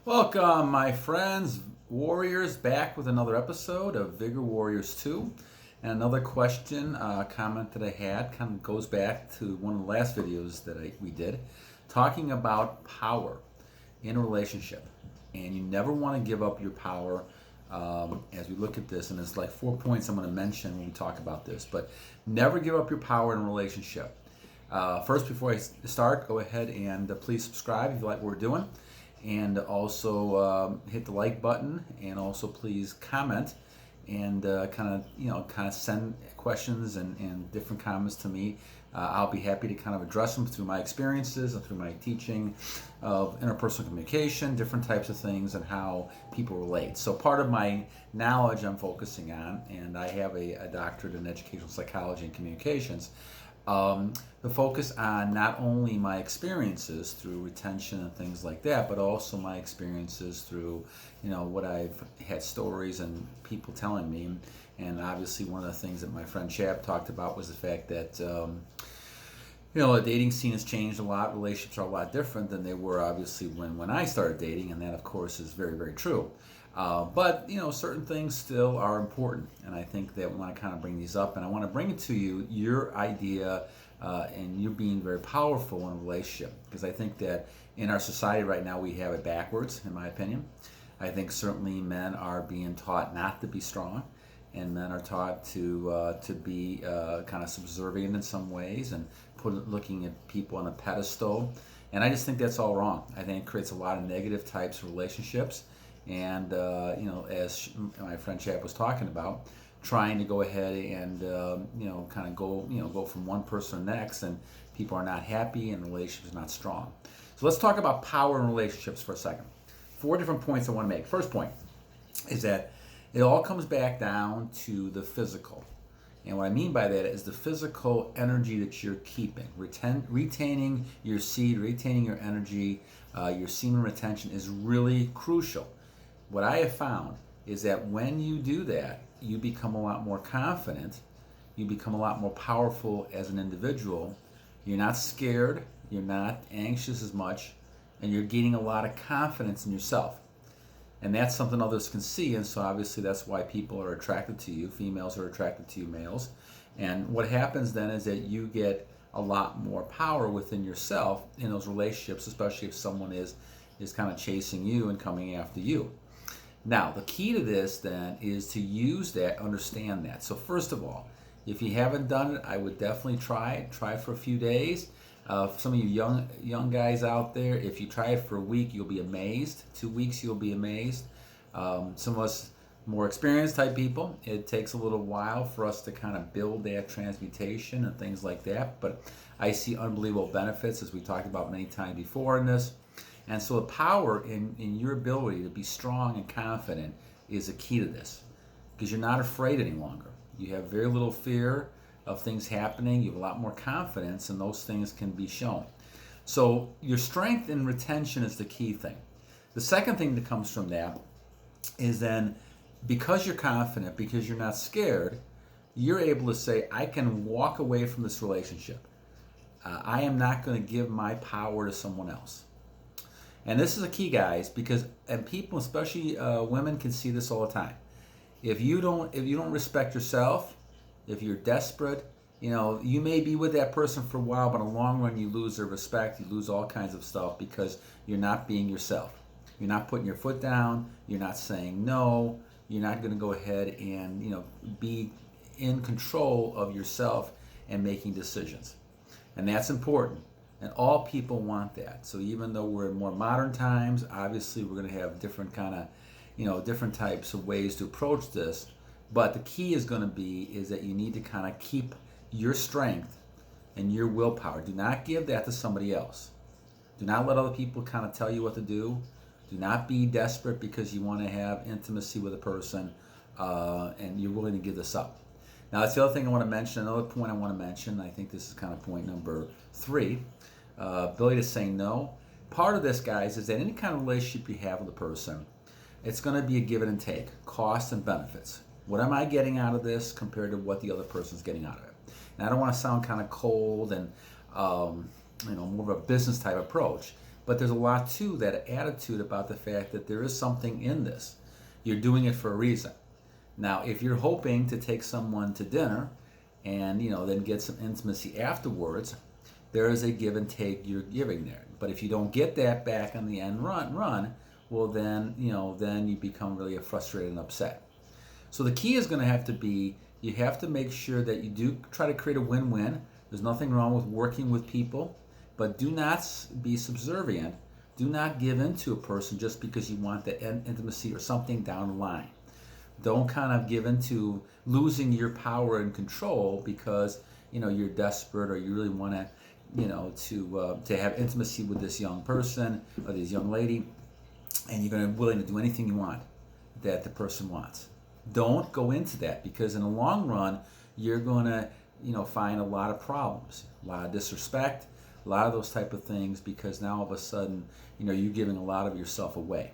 Welcome, my friends, warriors, back with another episode of Vigor Warriors 2. And another question, comment that I had kind of goes back to one of the last videos that we did, talking about power in a relationship. And you never want to give up your power as we look at this. And there's like 4 points I'm going to mention when we talk about this. But never give up your power in a relationship. First, before I start, go ahead and please subscribe if you like what we're doing. And also hit the like button, and also please comment and kind of send questions and different comments to me. I'll be happy to kind of address them through my experiences and through my teaching of interpersonal communication, different types of things, and how people relate. So part of my knowledge I'm focusing on, and I have a doctorate in educational psychology and communications. The focus on not only my experiences through retention and things like that, but also my experiences through, what I've had stories and people telling me. And obviously, one of the things that my friend Chap talked about was the fact that, the dating scene has changed a lot. Relationships are a lot different than they were, obviously, when I started dating. And that, of course, is very, very true. But certain things still are important, and I think that we want to kind of bring these up, and I want to bring it to you, your idea, and you being very powerful in a relationship, because I think that in our society right now we have it backwards, in my opinion. I think certainly men are being taught not to be strong, and men are taught to be kind of subservient in some ways, and looking at people on a pedestal, and I just think that's all wrong. I think it creates a lot of negative types of relationships. And as my friend Chap was talking about, trying to go ahead and kind of go from one person to the next, and people are not happy and the relationship is not strong. So let's talk about power in relationships for a second. 4 different points I want to make. First point is that it all comes back down to the physical. And what I mean by that is the physical energy that you're keeping, retaining your seed, retaining your energy, your semen retention is really crucial. What I have found is that when you do that, you become a lot more confident, you become a lot more powerful as an individual, you're not scared, you're not anxious as much, and you're gaining a lot of confidence in yourself. And that's something others can see, and so obviously that's why people are attracted to you, females are attracted to you, males. And what happens then is that you get a lot more power within yourself in those relationships, especially if someone is kind of chasing you and coming after you. Now, the key to this then is to use that, understand that. So first of all, if you haven't done it, I would definitely try it. Try it for a few days. Some of you young guys out there, if you try it for a week, you'll be amazed. 2 weeks, you'll be amazed. Some of us more experienced type people, it takes a little while for us to kind of build that transmutation and things like that. But I see unbelievable benefits, as we talked about many times before in this. And so the power in your ability to be strong and confident is a key to this, because you're not afraid any longer. You have very little fear of things happening. You have a lot more confidence, and those things can be shown. So your strength and retention is the key thing. The second thing that comes from that is then, because you're confident, because you're not scared, you're able to say, I can walk away from this relationship. I am not going to give my power to someone else. And this is a key, guys, because people, especially women, can see this all the time. If you don't respect yourself, if you're desperate, you may be with that person for a while, but in the long run, you lose their respect, you lose all kinds of stuff because you're not being yourself. You're not putting your foot down. You're not saying no. You're not going to go ahead and be in control of yourself and making decisions, and that's important. And all people want that. So even though we're in more modern times, obviously we're going to have different kind of, different types of ways to approach this. But the key is going to be is that you need to kind of keep your strength and your willpower. Do not give that to somebody else. Do not let other people kind of tell you what to do. Do not be desperate because you want to have intimacy with a person and you're willing to give this up. Now, that's the other thing I want to mention. Another point I want to mention, I think this is kind of point number 3, ability to say no. Part of this, guys, is that any kind of relationship you have with a person, it's going to be a give and take, costs and benefits. What am I getting out of this compared to what the other person's getting out of it? And I don't want to sound kind of cold and more of a business type approach, But there's a lot to that attitude about the fact that there is something in this. You're doing it for a reason. Now, if you're hoping to take someone to dinner and then get some intimacy afterwards, there is a give and take you're giving there. But if you don't get that back on the end run, well then you become really frustrated and upset. So the key is going to have to be, you have to make sure that you do try to create a win-win. There's nothing wrong with working with people, but do not be subservient. Do not give in to a person just because you want the intimacy or something down the line. Don't kind of give in to losing your power and control because you're desperate or you really want to have intimacy with this young person or this young lady, and you're going to be willing to do anything you want that the person wants. Don't go into that, because in the long run you're going to find a lot of problems, a lot of disrespect, a lot of those type of things, because now all of a sudden you're giving a lot of yourself away.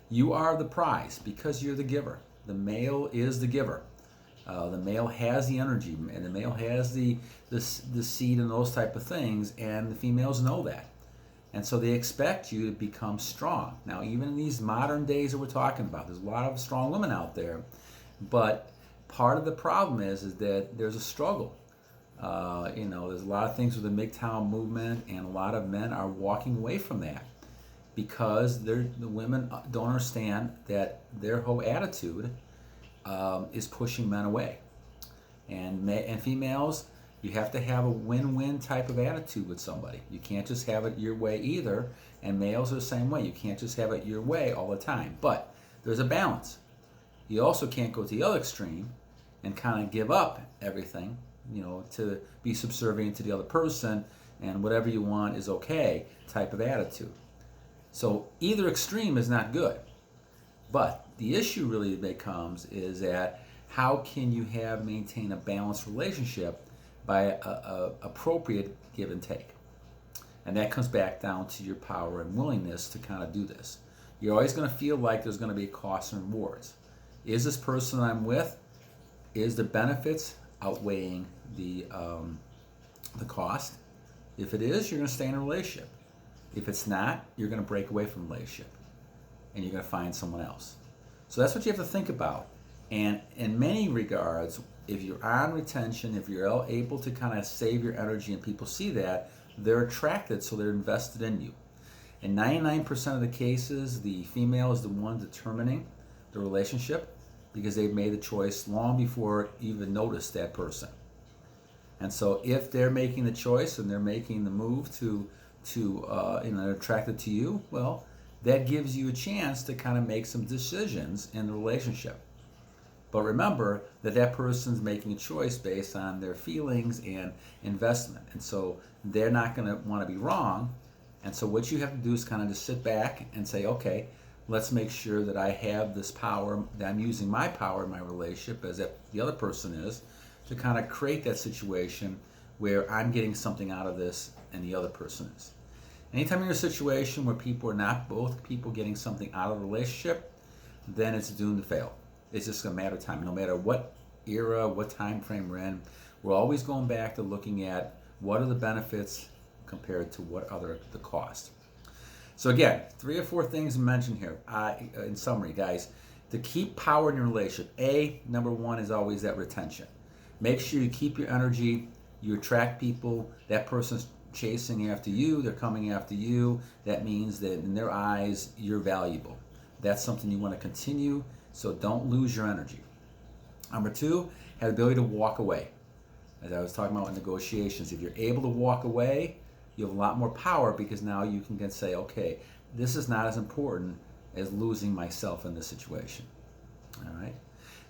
You are the prize because you're the giver. The male is the giver. The male has the energy, and the male has the seed and those type of things, and the females know that. And so they expect you to become strong. Now, even in these modern days that we're talking about, there's a lot of strong women out there, but part of the problem is that there's a struggle. There's a lot of things with the MGTOW movement, and a lot of men are walking away from that because the women don't understand that their whole attitude is pushing men away. And females, you have to have a win-win type of attitude with somebody. You can't just have it your way either. And males are the same way. You can't just have it your way all the time. But there's a balance. You also can't go to the other extreme and kind of give up everything, to be subservient to the other person and whatever you want is okay type of attitude. So either extreme is not good. But the issue really becomes is that how can you maintain a balanced relationship by a appropriate give and take? And that comes back down to your power and willingness to kind of do this. You're always going to feel like there's going to be costs and rewards. Is this person I'm with, is the benefits outweighing the cost? If it is, you're going to stay in a relationship. If it's not, you're going to break away from the relationship and you're going to find someone else. So that's what you have to think about. And in many regards, if you're on retention, if you're able to kind of save your energy and people see that, they're attracted, so they're invested in you. In 99% of the cases, the female is the one determining the relationship because they've made the choice long before you even noticed that person. And so if they're making the choice and they're making the move to they're attracted to you, well, that gives you a chance to kind of make some decisions in the relationship. But remember that person's making a choice based on their feelings and investment. And so they're not going to want to be wrong. And so what you have to do is kind of just sit back and say, okay, let's make sure that I have this power, that I'm using my power in my relationship as if the other person is, to kind of create that situation where I'm getting something out of this and the other person is. Anytime you're in a situation where both people getting something out of the relationship, then it's doomed to fail. It's just a matter of time. No matter what era, what time frame we're in, we're always going back to looking at what are the benefits compared to what are the cost. So again, 3 or 4 things mentioned here. In summary, guys, to keep power in your relationship, number 1 is always that retention. Make sure you keep your energy. You attract people. That person's chasing after you. They're coming after you. That means that in their eyes, you're valuable. That's something you want to continue. So don't lose your energy. Number 2, have the ability to walk away. As I was talking about in negotiations, if you're able to walk away, you have a lot more power because now you can say, okay, this is not as important as losing myself in this situation. All right.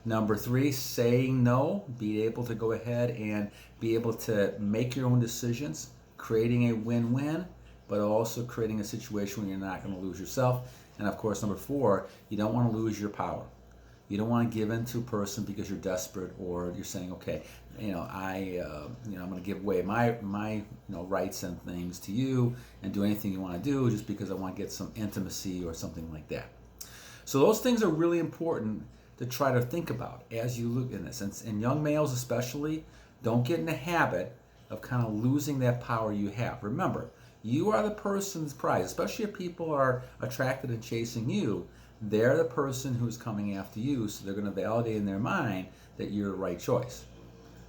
Number 3, saying no, be able to go ahead and be able to make your own decisions, creating a win-win, but also creating a situation where you're not going to lose yourself. And of course, number 4, you don't want to lose your power. You don't want to give in to a person because you're desperate, or you're saying, okay, I'm going to give away my rights and things to you and do anything you want to do just because I want to get some intimacy or something like that. So those things are really important to try to think about as you look in this. And young males especially, don't get in the habit of kind of losing that power you have. Remember, You are the person's prize, especially if people are attracted and chasing you. They're the person who's coming after you, so they're going to validate in their mind that you're the right choice.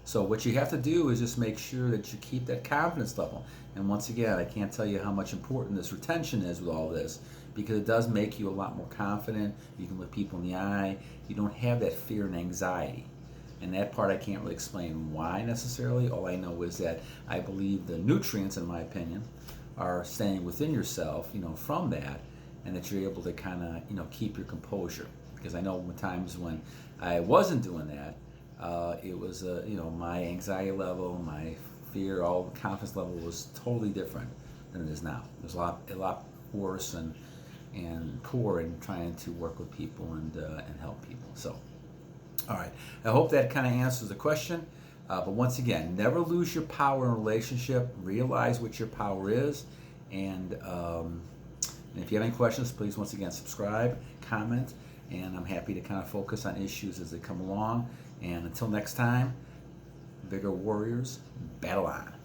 So what you have to do is just make sure that you keep that confidence level. And once again, I can't tell you how much important this retention is with all this, because it does make you a lot more confident. You can look people in the eye. You don't have that fear and anxiety. And that part I can't really explain why necessarily. All I know is that I believe the nutrients, in my opinion, are staying within yourself, from that, and that you're able to kind of, keep your composure. Because I know times when I wasn't doing that, it was, my anxiety level, my fear, all the confidence level was totally different than it is now. It was a lot worse and poor in trying to work with people and help people. So, all right. I hope that kind of answers the question. But once again, never lose your power in a relationship. Realize what your power is. And if you have any questions, please, once again, subscribe, comment. And I'm happy to kind of focus on issues as they come along. And until next time, Vigor Warriors, battle on.